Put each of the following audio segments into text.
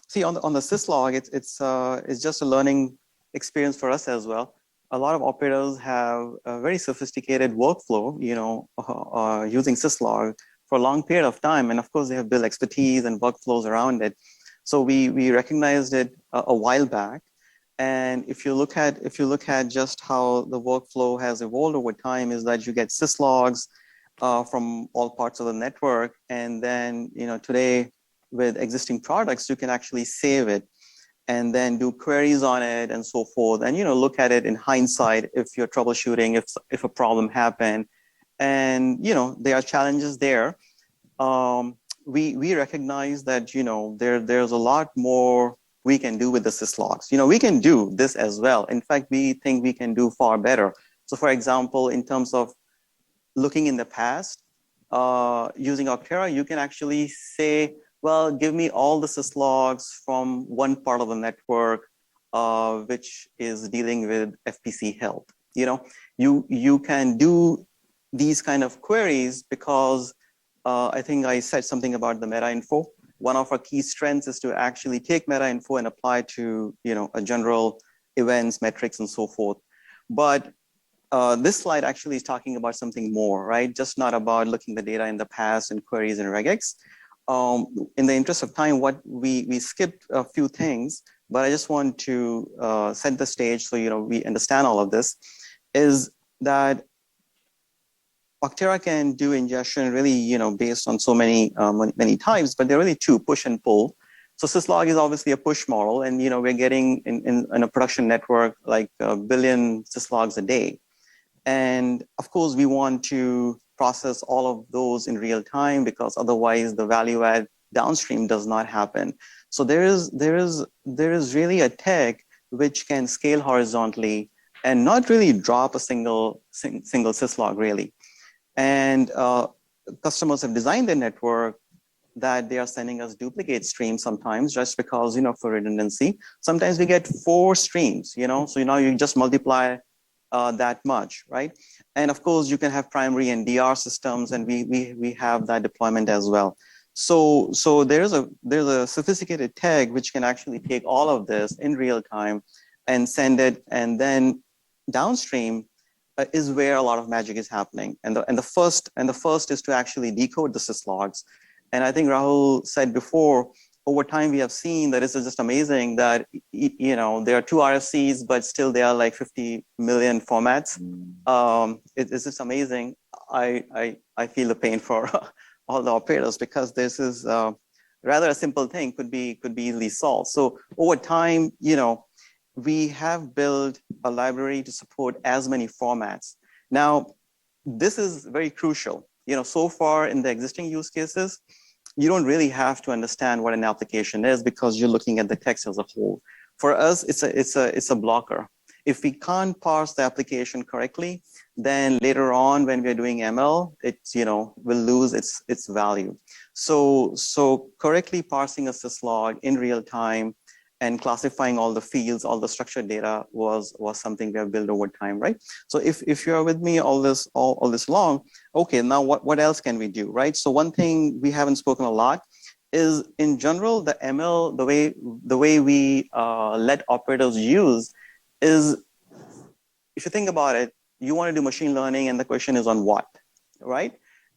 See, on the syslog, it's just a learning experience for us as well. A lot of operators have a very sophisticated workflow, using syslog for a long period of time, and of course they have built expertise and workflows around it. So we recognized it a while back, and if you look at just how the workflow has evolved over time, is that you get syslogs from all parts of the network, and then today with existing products, you can actually save it and then do queries on it and so forth. And, look at it in hindsight if you're troubleshooting, if a problem happened. And, there are challenges there. We recognize that, there's a lot more we can do with the syslogs. We can do this as well. In fact, we think we can do far better. So for example, in terms of looking in the past, using Augtera, you can actually say, well, give me all the syslogs from one part of the network, which is dealing with FPC health. You can do these kind of queries because I think I said something about the meta info. One of our key strengths is to actually take meta info and apply to a general events, metrics, and so forth. But this slide actually is talking about something more, right? Just not about looking the data in the past and queries and regex. In the interest of time, what we skipped a few things, but I just want to set the stage so we understand all of this, is that Augtera can do ingestion really based on so many types, but there are really two, push and pull. So syslog is obviously a push model, and we're getting in a production network like 1 billion syslogs a day. And of course, we want to process all of those in real time because otherwise the value add downstream does not happen. So there is really a tech which can scale horizontally and not really drop a single syslog really. And customers have designed their network that they are sending us duplicate streams sometimes just because for redundancy. Sometimes we get 4 streams, so now you just multiply that much, right? And of course, you can have primary and DR systems, and we have that deployment as well. So there's a sophisticated tag which can actually take all of this in real time and send it, and then downstream is where a lot of magic is happening. And the first is to actually decode the syslogs. And I think Rahul said before, over time, we have seen that this is just amazing that, there are 2 RFCs, but still there are like 50 million formats. It's just amazing. I feel the pain for all the operators because this is rather a simple thing could be easily solved. So over time, we have built a library to support as many formats. Now, this is very crucial. So far in the existing use cases, you don't really have to understand what an application is because you're looking at the text as a whole. For us, it's a blocker. If we can't parse the application correctly, then later on when we're doing ML, will lose its value. So correctly parsing a syslog in real time and classifying all the fields, all the structured data was something we have built over time, right? So if you're with me all this long, okay, now what else can we do, right? So one thing we haven't spoken a lot is in general, the ML, the way we let operators use is, if you think about it, you want to do machine learning and the question is on what, right?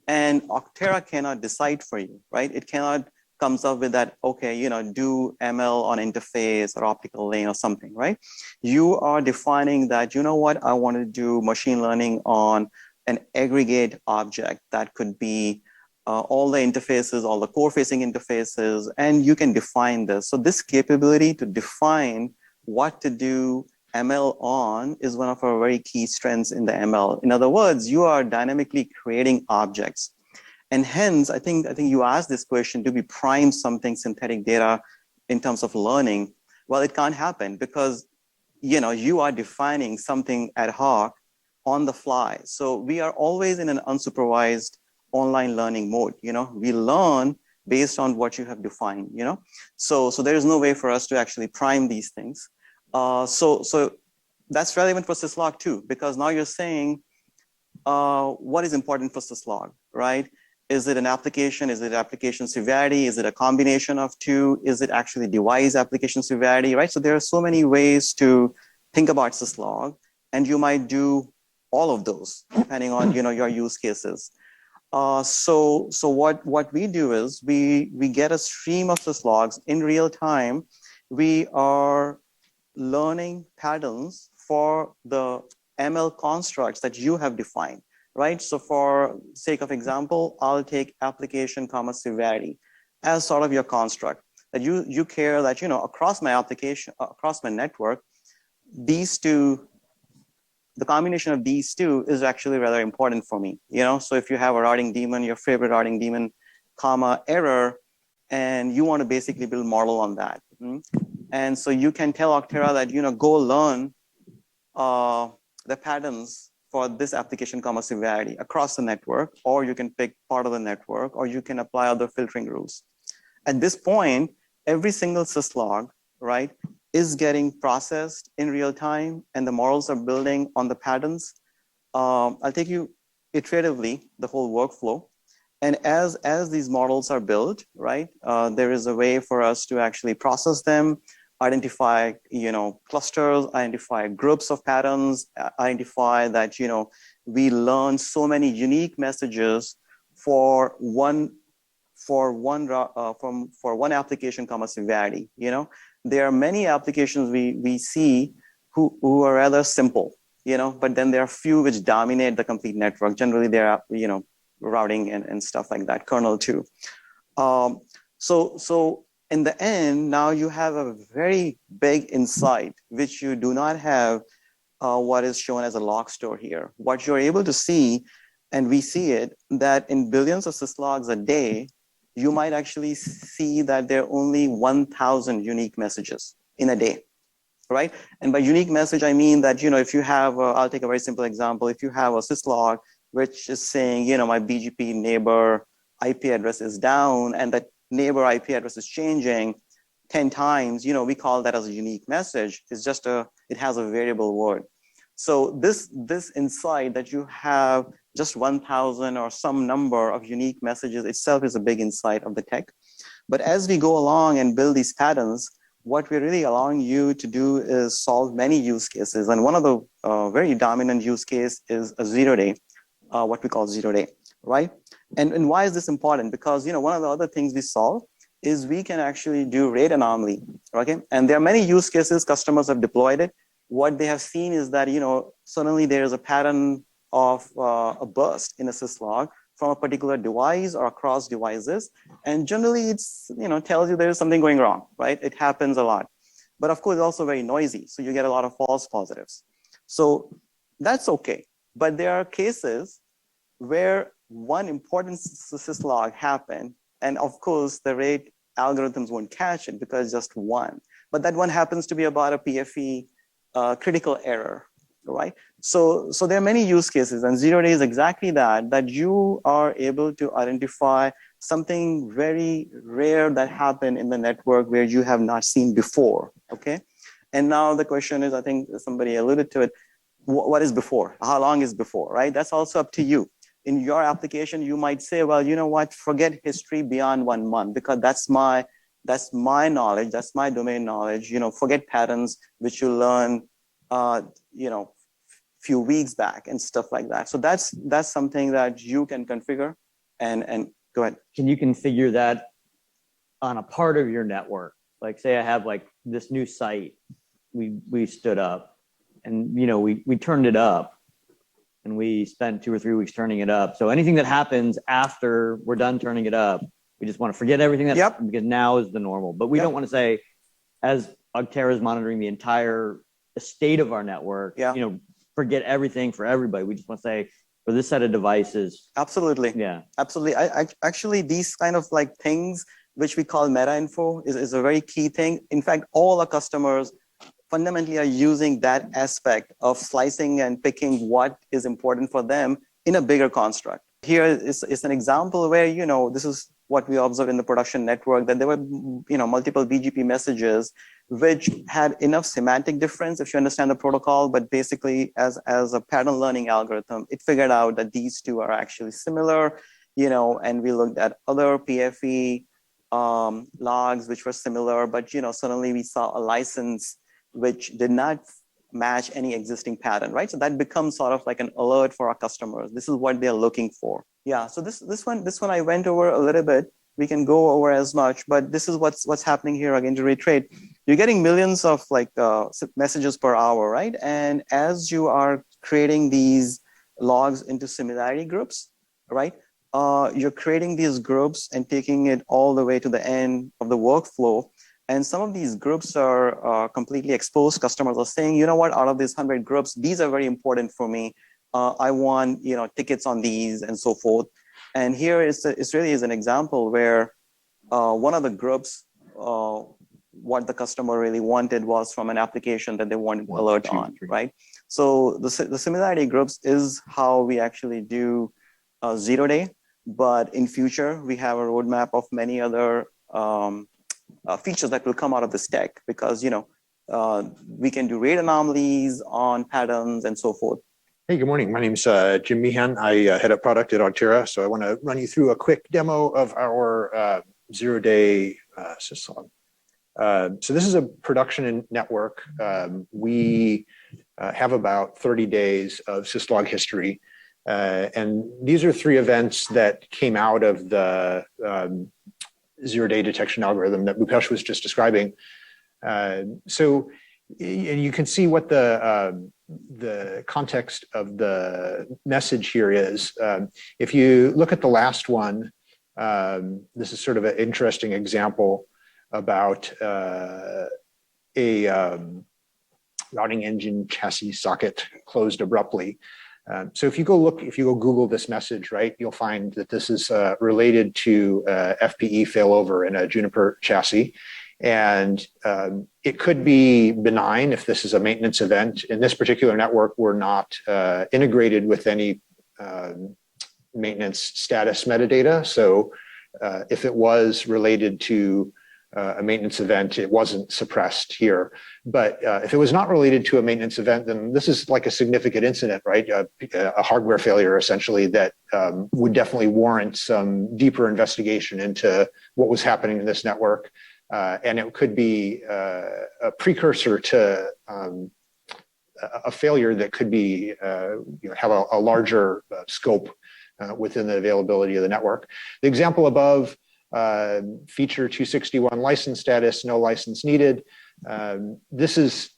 And Augtera cannot decide for you, right? It cannot comes up with that, okay, do ML on interface or optical lane or something, right? You are defining that, what, I want to do machine learning on an aggregate object that could be all the interfaces, all the core facing interfaces, and you can define this. So this capability to define what to do ML on is one of our very key strengths in the ML. In other words, you are dynamically creating objects. And hence, I think you asked this question, do we prime something synthetic data in terms of learning? Well, it can't happen because, you are defining something ad hoc on the fly. So we are always in an unsupervised online learning mode. We learn based on what you have defined, So there is no way for us to actually prime these things. So that's relevant for syslog too, because now you're saying what is important for syslog, right? Is it an application? Is it application severity? Is it a combination of two? Is it actually device application severity, right? So there are so many ways to think about syslog, and you might do all of those depending on your use cases. So what we do is we get a stream of syslogs in real time. We are learning patterns for the ML constructs that you have defined, right? So for sake of example, I'll take application comma severity as sort of your construct that you care that, across my application, across my network, these two, the combination of these two is actually rather important for me, So if you have a routing daemon, your favorite routing daemon, comma error, and you want to basically build model on that. And so you can tell Augtera that, go learn the patterns for this application comma severity across the network, or you can pick part of the network, or you can apply other filtering rules. At this point, every single syslog, right, is getting processed in real time, and the models are building on the patterns. I'll take you iteratively the whole workflow. And as these models are built, right, there is a way for us to actually process them, identify, clusters, identify groups of patterns, identify that, we learn so many unique messages for one application comma severity. There are many applications we see who are rather simple, but then there are few which dominate the complete network. Generally, there are, routing and stuff like that, kernel too. So in the end, now you have a very big insight, which you do not have what is shown as a log store here. What you're able to see, and we see it, that in billions of syslogs a day, you might actually see that there are only 1,000 unique messages in a day, right? And by unique message, I mean that, if you have, I'll take a very simple example. If you have a syslog, which is saying, my BGP neighbor IP address is down, and that neighbor IP address is changing 10 times, we call that as a unique message. It's just it has a variable word. So this insight that you have just 1,000 or some number of unique messages itself is a big insight of the tech. But as we go along and build these patterns, what we're really allowing you to do is solve many use cases. And one of the very dominant use case is a 0-day, what we call 0-day, right? And why is this important? Because, one of the other things we solve is we can actually do rate anomaly, okay? And there are many use cases, customers have deployed it. What they have seen is that, suddenly there is a pattern of a burst in a syslog from a particular device or across devices. And generally it's, tells you there is something going wrong, right? It happens a lot. But of course, it's also very noisy. So you get a lot of false positives. So that's okay. But there are cases where one important syslog happened, and of course, the rate algorithms won't catch it because just one. But that one happens to be about a PFE critical error, right? So there are many use cases, and 0-day is exactly that you are able to identify something very rare that happened in the network where you have not seen before, okay? And now the question is, I think somebody alluded to it, what is before? How long is before, right? That's also up to you. In your application, you might say, well, you know what, forget history beyond 1 month, because that's my knowledge, that's my domain knowledge, forget patterns which you learn, few weeks back and stuff like that. So that's something that you can configure and go ahead. Can you configure that on a part of your network? Like say I have like this new site we stood up, and we turned it up, and we spent 2 or 3 weeks turning it up. So anything that happens after we're done turning it up, we just want to forget everything that happened, because now is the normal. But we don't want to say, as Augtera is monitoring the entire state of our network, forget everything for everybody. We just want to say, for this set of devices. Absolutely. Yeah. Absolutely. I actually, these kind of like things which we call meta info is a very key thing. In fact, all our customers fundamentally are using that aspect of slicing and picking what is important for them in a bigger construct. Here is an example where, this is what we observed in the production network, that there were, multiple BGP messages which had enough semantic difference if you understand the protocol, but basically as a pattern learning algorithm, it figured out that these two are actually similar. and we looked at other PFE logs which were similar, but suddenly we saw a license which did not match any existing pattern, right? So that becomes sort of like an alert for our customers. This is what they're looking for. Yeah. So this one I went over a little bit. We can go over as much, but this is what's happening here again to reiterate. You're getting millions of messages per hour, right? And as you are creating these logs into similarity groups, right? You're creating these groups and taking it all the way to the end of the workflow. And some of these groups are completely exposed. Customers are saying, you know what, out of these 100 groups, these are very important for me. I want tickets on these and so forth. And here it really is an example where one of the groups, what the customer really wanted was from an application that they wanted alert on, right? So the similarity groups is how we actually do 0 day. But in future, we have a roadmap of many other features that will come out of this tech because, we can do rate anomalies on patterns and so forth. Hey, good morning. My name is Jim Meehan. I head up product at Augtera. So I want to run you through a quick demo of our 0 day syslog. So this is a production network. We have about 30 days of syslog history. And these are 3 events that came out of the 0 day detection algorithm that Bhupesh was just describing. So you can see what the context of the message here is. If you look at the last one, this is sort of an interesting example about a routing engine chassis socket closed abruptly. So if you go Google this message, right, you'll find that this is related to FPE failover in a Juniper chassis. And it could be benign if this is a maintenance event. In this particular network, we're not integrated with any maintenance status metadata. So if it was related to a maintenance event, it wasn't suppressed here. But if it was not related to a maintenance event, then this is like a significant incident, right? A hardware failure, essentially, that would definitely warrant some deeper investigation into what was happening in this network. And it could be a precursor to a failure that could be have a larger scope within the availability of the network. The example above, feature 261 license status, no license needed. This is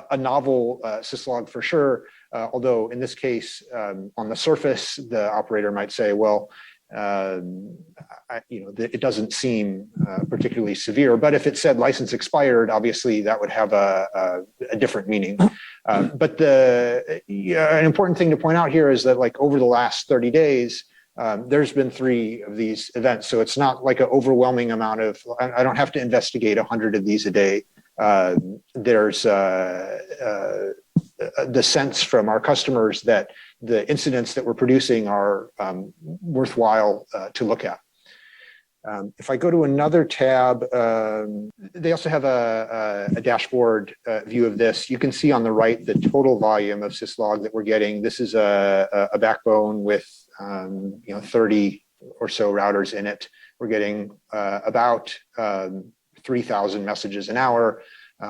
a novel syslog for sure, although in this case, on the surface, the operator might say, well, it doesn't seem particularly severe, but if it said license expired, obviously that would have a different meaning. But an important thing to point out here is that over the last 30 days, there's been 3 of these events. So it's not like an overwhelming amount of, I don't have to investigate 100 of these a day. There's the sense from our customers that the incidents that we're producing are worthwhile to look at. If I go to another tab, they also have a dashboard view of this. You can see on the right the total volume of syslog that we're getting. This is a backbone with 30 or so routers in it. We're getting about 3,000 messages an hour.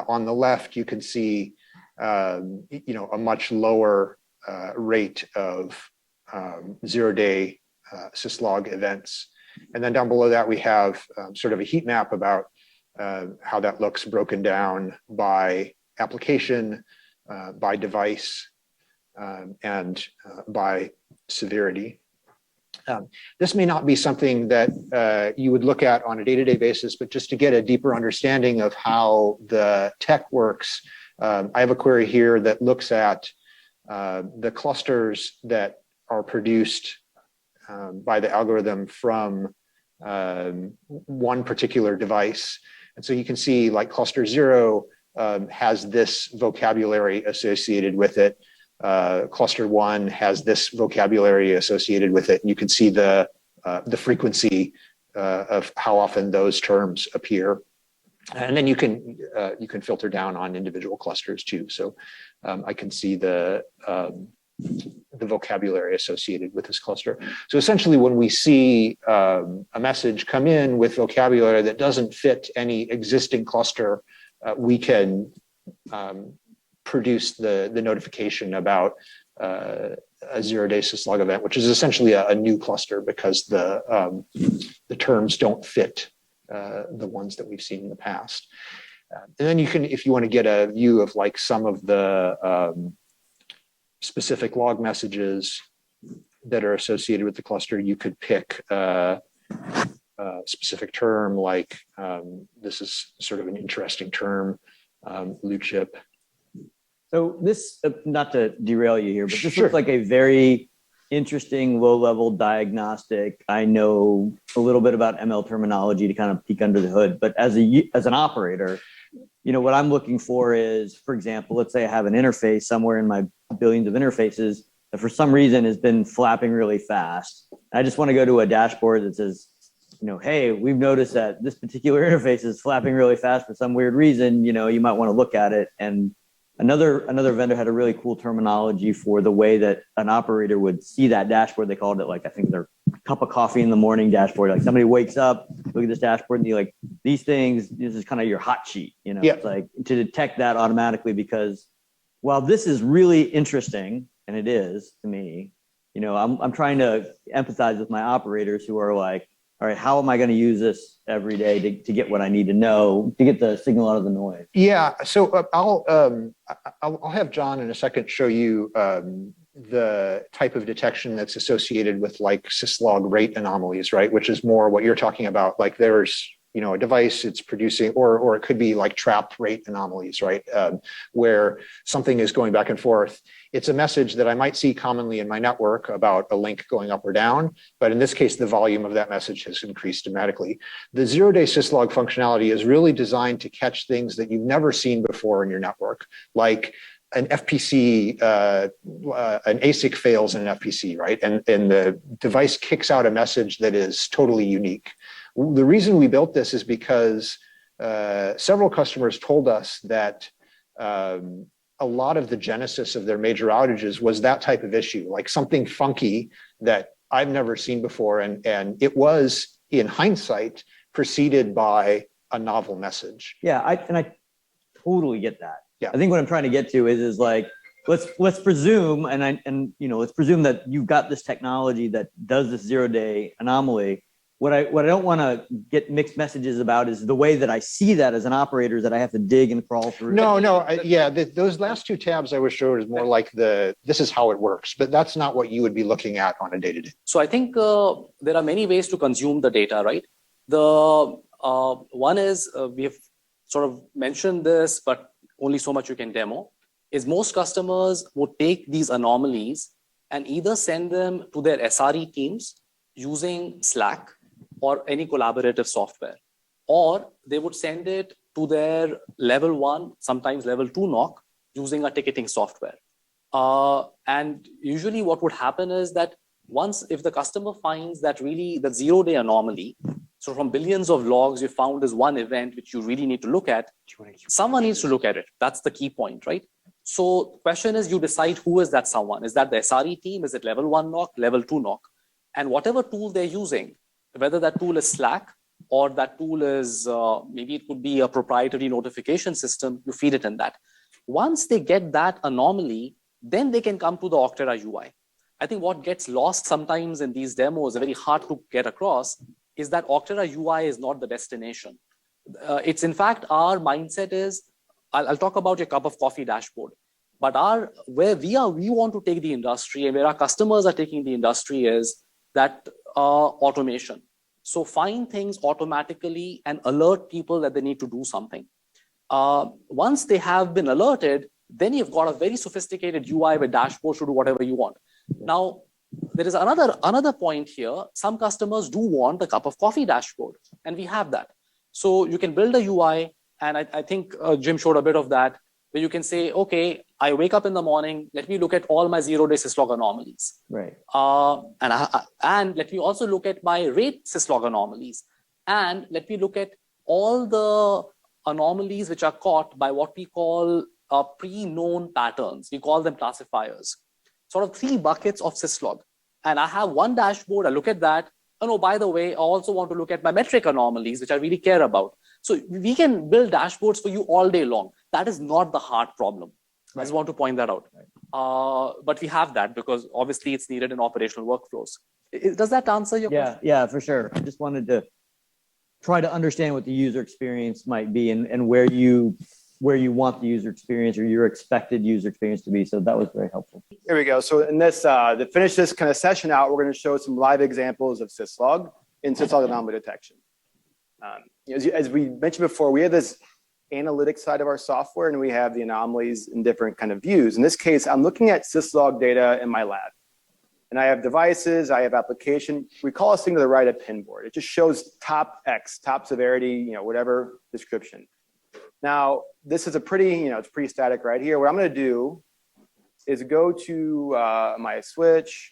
On the left, you can see a much lower rate of 0 day syslog events. And then down below that, we have sort of a heat map about how that looks broken down by application, by device, and by severity. This may not be something that you would look at on a day-to-day basis, but just to get a deeper understanding of how the tech works, I have a query here that looks at the clusters that are produced by the algorithm from one particular device. And so you can see cluster 0 has this vocabulary associated with it. Cluster 1 has this vocabulary associated with it. And you can see the frequency of how often those terms appear. And then you can filter down on individual clusters too. So I can see the the vocabulary associated with this cluster. So essentially, when we see a message come in with vocabulary that doesn't fit any existing cluster, we can produce the notification about a zero-day syslog event, which is essentially a new cluster because the terms don't fit the ones that we've seen in the past. And then you can, if you want to get a view of like some of the specific log messages that are associated with the cluster, you could pick a specific term like this is sort of an interesting term, blue chip. So this, not to derail you here, but this Sure. looks like a very interesting low-level diagnostic. I know a little bit about ML terminology to kind of peek under the hood, but as an operator, what I'm looking for is, for example, let's say I have an interface somewhere in my billions of interfaces that for some reason has been flapping really fast. I just want to go to a dashboard that says, hey, we've noticed that this particular interface is flapping really fast for some weird reason. You might want to look at it. And another vendor had a really cool terminology for the way that an operator would see that dashboard. They called it like, I think, their cup of coffee in the morning dashboard. Like somebody wakes up, look at this dashboard, and you're like, these things, this is kind of your hot sheet. Yeah. It's like to detect that automatically, because while this is really interesting, and it is to me, I'm trying to empathize with my operators who are like, all right, how am I going to use this every day to get what I need to know, to get the signal out of the noise? Yeah, so I'll have John in a second show you the type of detection that's associated with like syslog rate anomalies, right? Which is more what you're talking about. Like there's a device it's producing, or it could be like trap rate anomalies, right? Where something is going back and forth. It's a message that I might see commonly in my network about a link going up or down, but in this case, the volume of that message has increased dramatically. The zero-day syslog functionality is really designed to catch things that you've never seen before in your network, like an FPC, an ASIC fails in an FPC, right? And the device kicks out a message that is totally unique. The reason we built this is because several customers told us that a lot of the genesis of their major outages was that type of issue, like something funky that I've never seen before. And it was, in hindsight, preceded by a novel message. Yeah, I totally get that. Yeah. I think what I'm trying to get to is like, let's presume, let's presume that you've got this technology that does this zero-day anomaly. What I don't want to get mixed messages about is the way that I see that as an operator, that I have to dig and crawl through. Those last two tabs I was showing is more like this is how it works, but that's not what you would be looking at on a day-to-day. So I think there are many ways to consume the data, right? The one is we have sort of mentioned this, but only so much you can demo, is most customers would take these anomalies and either send them to their SRE teams using Slack or any collaborative software, or they would send it to their level 1, sometimes level 2 NOC using a ticketing software. And usually what would happen is that if the customer finds that really the zero-day anomaly, so from billions of logs, you found this one event which you really need to look at, someone needs to look at it. That's the key point, right? So the question is, you decide who is that someone. Is that the SRE team? Is it level 1 NOC, level 2 NOC? And whatever tool they're using, whether that tool is Slack or that tool is, maybe it could be a proprietary notification system, you feed it in that. Once they get that anomaly, then they can come to the Augtera UI. I think what gets lost sometimes in these demos, very hard to get across, is that Augtera UI is not the destination. It's in fact, our mindset is, I'll talk about your cup of coffee dashboard, but where we want to take the industry and where our customers are taking the industry is that automation. So find things automatically and alert people that they need to do something. Once they have been alerted, then you've got a very sophisticated UI with dashboards to do whatever you want. Now, there is another point here. Some customers do want a cup of coffee dashboard, and we have that. So you can build a UI, and I think Jim showed a bit of that, where you can say, okay, I wake up in the morning, let me look at all my zero-day syslog anomalies. Right. And let me also look at my rate syslog anomalies. And let me look at all the anomalies which are caught by what we call pre-known patterns. We call them classifiers. sort of 3 buckets of syslog. And I have one dashboard, I look at that. And oh, by the way, I also want to look at my metric anomalies, which I really care about. So we can build dashboards for you all day long. That is not the hard problem. I just want to point that out. But we have that because obviously it's needed in operational workflows. Does that answer your question? Yeah, for sure. I just wanted to try to understand what the user experience might be and where you want the user experience or your expected user experience to be. So that was very helpful. Here we go. So in this, to finish this kind of session out, we're going to show some live examples of syslog in syslog anomaly detection. As we mentioned before, we have this analytics side of our software and we have the anomalies in different kind of views. In this case, I'm looking at syslog data in my lab. And I have devices, I have application. We call this thing to the right a pin board. It just shows top X, top severity, whatever description. Now, this is a pretty, it's pretty static right here. What I'm going to do is go to my switch.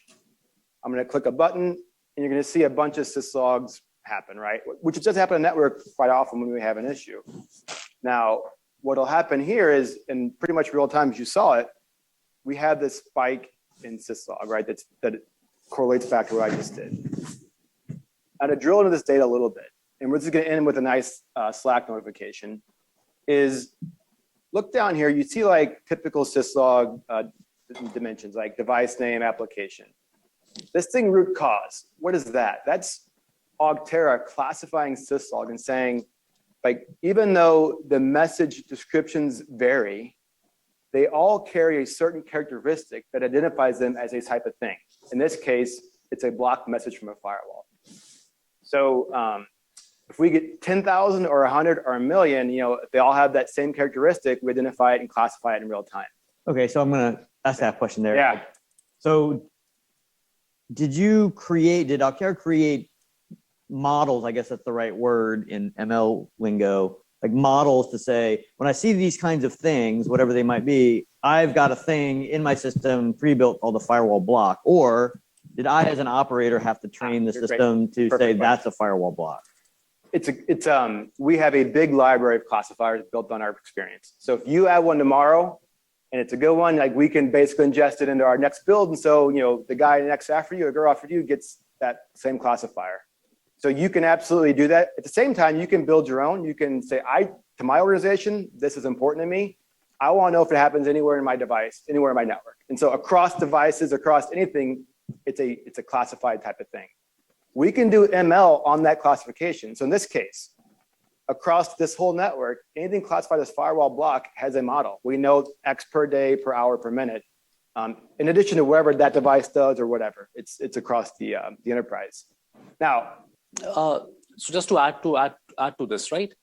I'm going to click a button, and you're going to see a bunch of syslogs happen, right? Which does happen on network quite often when we have an issue. Now, what'll happen here is, in pretty much real time as you saw it, we have this spike in syslog, right? That correlates back to what I just did. Now, to drill into this data a little bit, and we're just going to end with a nice Slack notification, is look down here. You see like typical syslog dimensions, like device name, application. This thing root cause, what is that? That's Augtera classifying syslog and saying, like, even though the message descriptions vary, they all carry a certain characteristic that identifies them as a type of thing. In this case, it's a blocked message from a firewall. So if we get 10,000 or 100 or a million, if they all have that same characteristic, we identify it and classify it in real time. Okay, so I'm going to ask that question there. Yeah. So did Augtera create models, I guess that's the right word in ML lingo, like models to say, when I see these kinds of things, whatever they might be, I've got a thing in my system pre-built called the firewall block? Or did I, as an operator, have to train the system to say that's a firewall block? We have a big library of classifiers built on our experience. So if you add one tomorrow and it's a good one, like we can basically ingest it into our next build. And so, the guy next after you or girl after you gets that same classifier. So you can absolutely do that. At the same time, you can build your own. You can say, to my organization, this is important to me. I want to know if it happens anywhere in my device, anywhere in my network. And so across devices, across anything, it's a classified type of thing. We can do ML on that classification. So in this case, across this whole network, anything classified as firewall block has a model. We know X per day, per hour, per minute. In addition to whatever that device does or whatever, it's across the enterprise. Now, so just to add to this, right?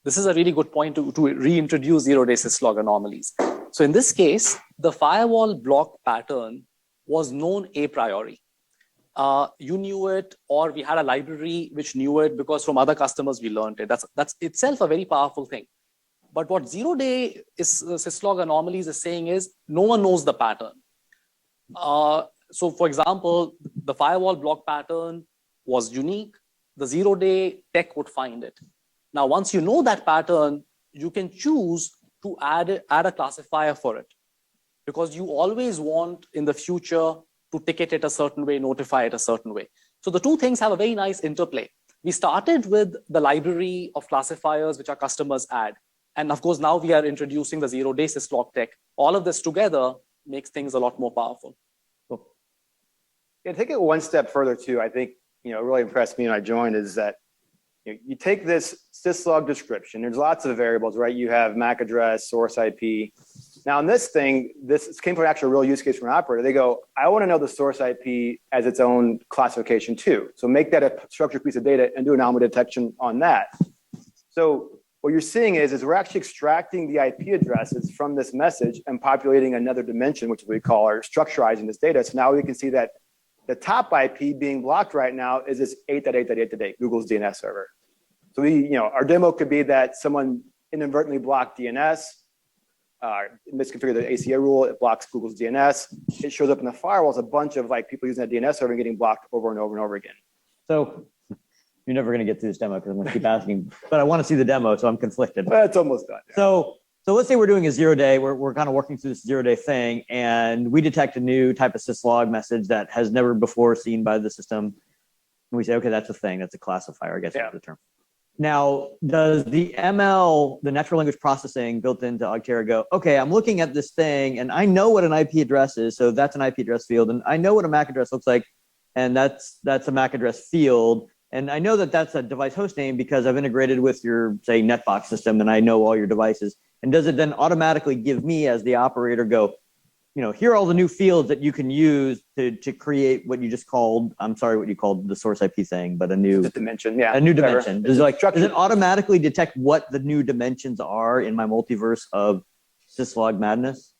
This is a really good point to reintroduce zero-day syslog anomalies. So in this case, the firewall block pattern was known a priori. You knew it, or we had a library which knew it because from other customers we learned it. That's itself a very powerful thing. But what zero-day syslog anomalies is saying is no one knows the pattern. So for example, the firewall block pattern was unique. The zero-day tech would find it. Now, once you know that pattern, you can choose to add a classifier for it, because you always want in the future to ticket it a certain way, notify it a certain way. So the two things have a very nice interplay. We started with the library of classifiers which our customers add. And of course, now we are introducing the zero-day syslog tech. All of this together makes things a lot more powerful. Cool. Yeah, take it one step further too. I think, really impressed me when I joined is that you take this syslog description. There's lots of variables, right? You have MAC address, source IP. Now in this thing, this came from an actual real use case from an operator. They go, I want to know the source IP as its own classification too. So make that a structured piece of data and do anomaly detection on that. So what you're seeing is we're actually extracting the IP addresses from this message and populating another dimension, which we call our structurizing this data. So now we can see that the top IP being blocked right now is this 8.8.8.8, Google's DNS server. So our demo could be that someone inadvertently blocked DNS, misconfigured the ACA rule, it blocks Google's DNS. It shows up in the firewall as a bunch of people using that DNS server and getting blocked over and over and over again. So you're never going to get through this demo because I'm going to keep asking, but I want to see the demo, so I'm conflicted. Well, it's almost done. Yeah. So So let's say we're doing a 0-day, we're kind of working through this 0-day thing, and we detect a new type of syslog message that has never before seen by the system. And we say, okay, that's a thing, that's a classifier, I guess that's the term. Now, does the ML, the natural language processing built into Augtera go, okay, I'm looking at this thing and I know what an IP address is, so that's an IP address field, and I know what a MAC address looks like, and that's a MAC address field. And I know that that's a device host name because I've integrated with your, say, Netbox system and I know all your devices. And does it then automatically give me, as the operator, go, here are all the new fields that you can use to create what you just called, I'm sorry, what you called the source IP thing, but a new dimension, yeah. A new dimension. Does it automatically detect what the new dimensions are in my multiverse of syslog madness?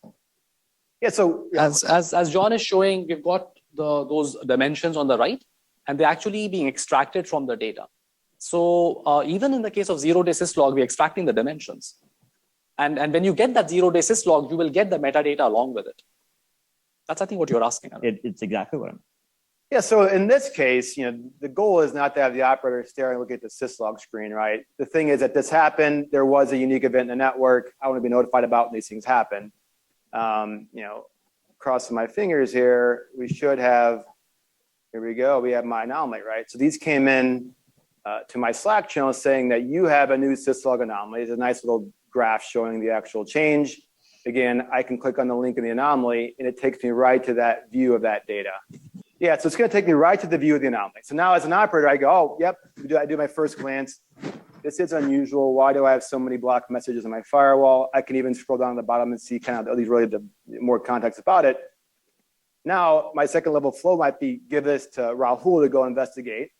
Yeah, so as John is showing, we've got those dimensions on the right, and they're actually being extracted from the data. So even in the case of 0-day syslog, we're extracting the dimensions. And when you get that 0-day syslog, you will get the metadata along with it. That's, I think, what you're asking. It's exactly what I'm. Yeah, so in this case, the goal is not to have the operator stare and look at the syslog screen, right? The thing is that this happened, there was a unique event in the network, I want to be notified about when these things happen. Crossing my fingers here, we should have, here we go, we have my anomaly, right? So these came in to my Slack channel saying that you have a new syslog anomaly. It's a nice little graph showing the actual change. Again, I can click on the link in the anomaly and it takes me right to that view of that data. Yeah, so it's going to take me right to the view of the anomaly. So now as an operator, I go, oh, yep, I do my first glance. This is unusual. Why do I have so many blocked messages on my firewall? I can even scroll down to the bottom and see kind of the more context about it. Now, my second level flow might be give this to Rahul to go investigate.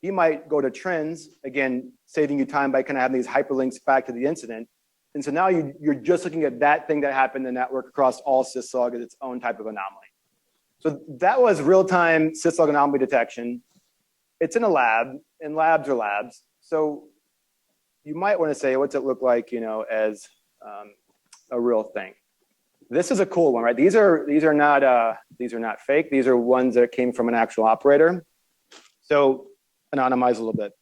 He might go to trends, again, saving you time by kind of having these hyperlinks back to the incident. And so now you're just looking at that thing that happened in the network across all syslog as its own type of anomaly. So that was real-time syslog anomaly detection. It's in a lab, and labs are labs. So you might want to say, what's it look like, as a real thing? This is a cool one, right? These are not fake. These are ones that came from an actual operator. So anonymize a little bit.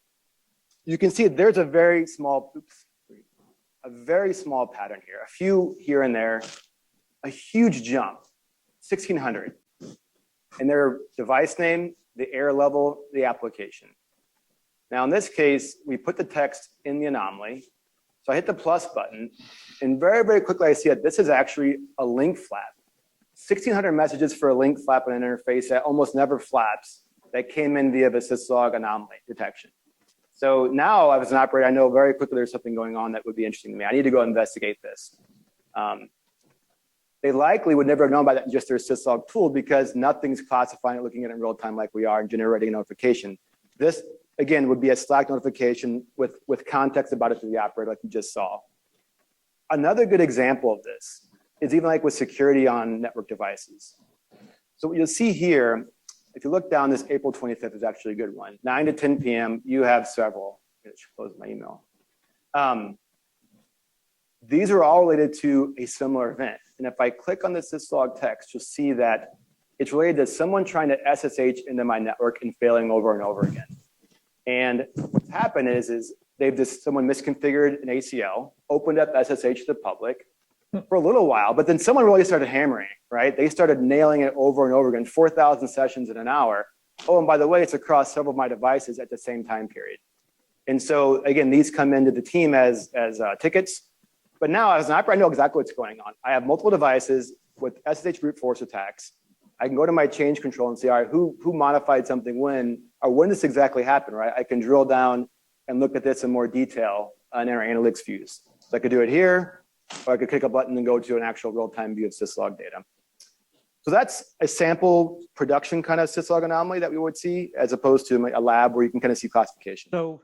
You can see there's a very small pattern here, a few here and there, a huge jump, 1600. And their device name, the error level, the application. Now in this case, we put the text in the anomaly. So I hit the plus button, and very, very quickly I see that this is actually a link flap. 1600 messages for a link flap on an interface that almost never flaps that came in via the syslog anomaly detection. So now as an operator, I know very quickly there's something going on that would be interesting to me. I need to go investigate this. They likely would never have known about that in just their syslog tool because nothing's classifying it, looking at it in real time like we are, and generating a notification. This, again, would be a Slack notification with context about it to the operator like you just saw. Another good example of this is even like with security on network devices. So what you'll see here, if you look down, this April 25th is actually a good one. 9 to 10 p.m., you have several. I should close my email. These are all related to a similar event. And if I click on the syslog text, you'll see that it's related to someone trying to SSH into my network and failing over and over again. And what's happened is someone misconfigured an ACL, opened up SSH to the public for a little while, but then someone really started hammering, right? They started nailing it over and over again, 4,000 sessions in an hour. Oh, and by the way, it's across several of my devices at the same time period. And so again, these come into the team as tickets. But now as an operator, I know exactly what's going on. I have multiple devices with SSH brute force attacks. I can go to my change control and see, all right, who modified something when, or when this exactly happened, right? I can drill down and look at this in more detail in our analytics views. So I could do it here, or I could click a button and go to an actual real-time view of syslog data. So that's a sample production kind of syslog anomaly that we would see, as opposed to a lab where you can kind of see classification. So